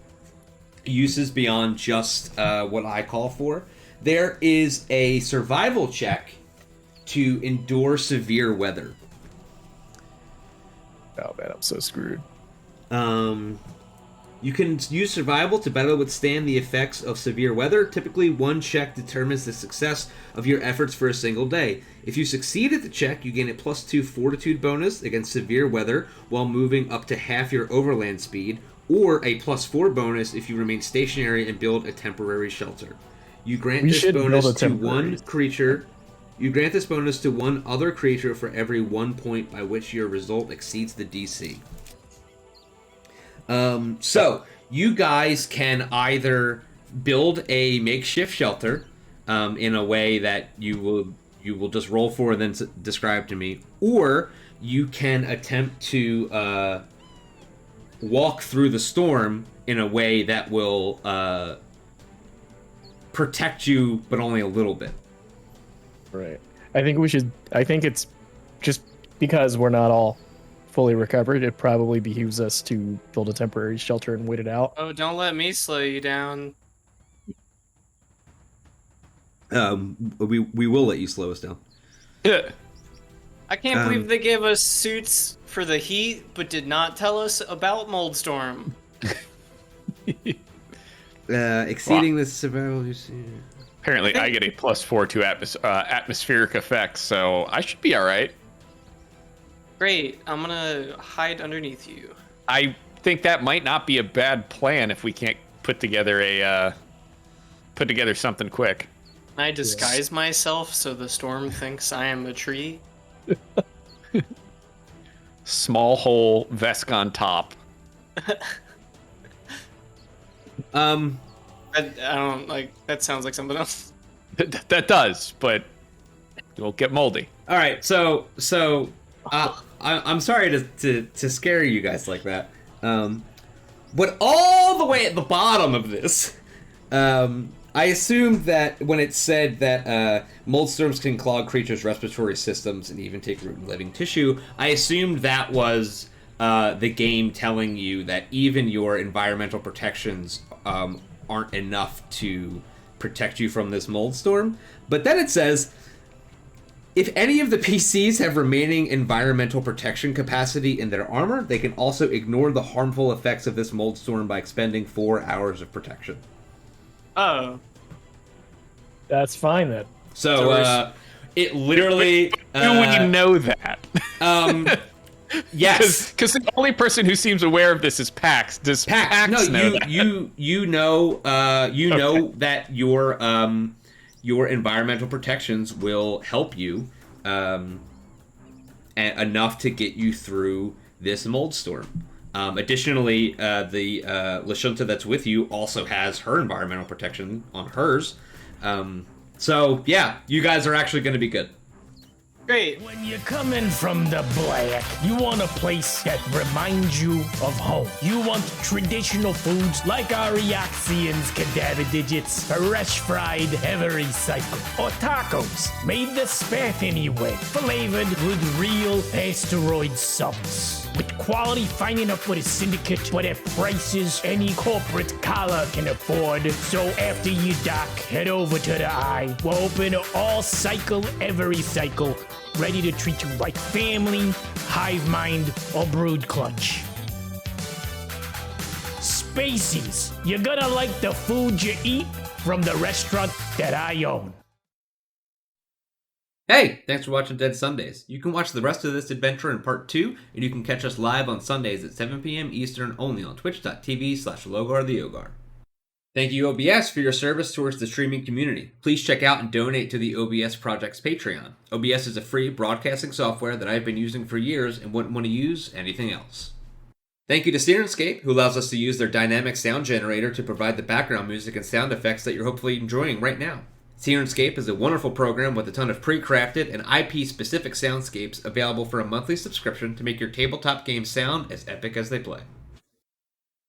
uses beyond just what I call for. There is a survival check to endure severe weather. Oh man, I'm so screwed. You can use survival to better withstand the effects of severe weather. Typically, one check determines the success of your efforts for a single day. If you succeed at the check, you gain a +2 fortitude bonus against severe weather while moving up to half your overland speed, or a +4 bonus if you remain stationary and build a temporary shelter. You grant this bonus to one creature. You grant this bonus to one other creature for every 1 point by which your result exceeds the DC. So you guys can either build a makeshift shelter in a way that you will just roll for and then describe to me, or you can attempt to walk through the storm in a way that will protect you, but only a little bit. Right. I think it's just because we're not all fully recovered, it probably behooves us to build a temporary shelter and wait it out. Oh, don't let me slow you down. We will let you slow us down. Yeah. I can't believe they gave us suits for the heat, but did not tell us about Moldstorm. Exceeding the survival. Apparently, I get a +4 to atmospheric effects, so I should be all right. Great, I'm gonna hide underneath you. I think that might not be a bad plan if we can't put together something quick. Can I disguise myself so the storm thinks I am a tree? Small hole, Vescon top. I don't like that. Sounds like something else. That does, but you'll get moldy. All right, so I'm sorry to scare you guys like that, but all the way at the bottom of this, I assumed that when it said that moldstorms can clog creatures' respiratory systems and even take root in living tissue, I assumed that was the game telling you that even your environmental protections aren't enough to protect you from this moldstorm. But then it says, if any of the PCs have remaining environmental protection capacity in their armor, they can also ignore the harmful effects of this moldstorm by expending 4 hours of protection. Oh. That's fine then. So, it literally... Who would you know that? Yes. Because the only person who seems aware of this is Pax. Does Pax know that? You know that your environmental protections will help you enough to get you through this moldstorm. Additionally, the lashunta that's with you also has her environmental protection on hers. So yeah, you guys are actually going to be good. Great. When you're coming from the black, you want a place that reminds you of home. You want traditional foods like our Eoxians cadaver digits, fresh fried every cycle, or tacos made the Spartan way, flavored with real asteroid sauce. With quality finding up with a syndicate, but at prices any corporate collar can afford. So after you dock, head over to the Eye. We're open all cycle, every cycle, ready to treat you like family, hive mind, or brood clutch. Spacies, you're gonna like the food you eat from the restaurant that I own. Hey, thanks for watching Dead Sundays. You can watch the rest of this adventure in part 2, and you can catch us live on Sundays at 7 p.m. Eastern only on twitch.tv/LogarTheOgar. Thank you, OBS, for your service towards the streaming community. Please check out and donate to the OBS Project's Patreon. OBS is a free broadcasting software that I've been using for years and wouldn't want to use anything else. Thank you to Sirenscape, who allows us to use their dynamic sound generator to provide the background music and sound effects that you're hopefully enjoying right now. Sirenscape is a wonderful program with a ton of pre-crafted and IP-specific soundscapes available for a monthly subscription to make your tabletop games sound as epic as they play.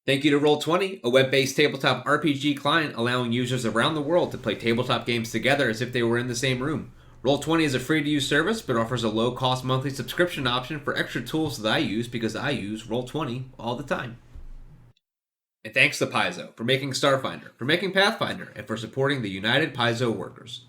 Thank you to Roll20, a web-based tabletop RPG client allowing users around the world to play tabletop games together as if they were in the same room. Roll20 is a free-to-use service, but offers a low-cost monthly subscription option for extra tools that I use because I use Roll20 all the time. And thanks to Paizo for making Starfinder, for making Pathfinder, and for supporting the United Paizo workers.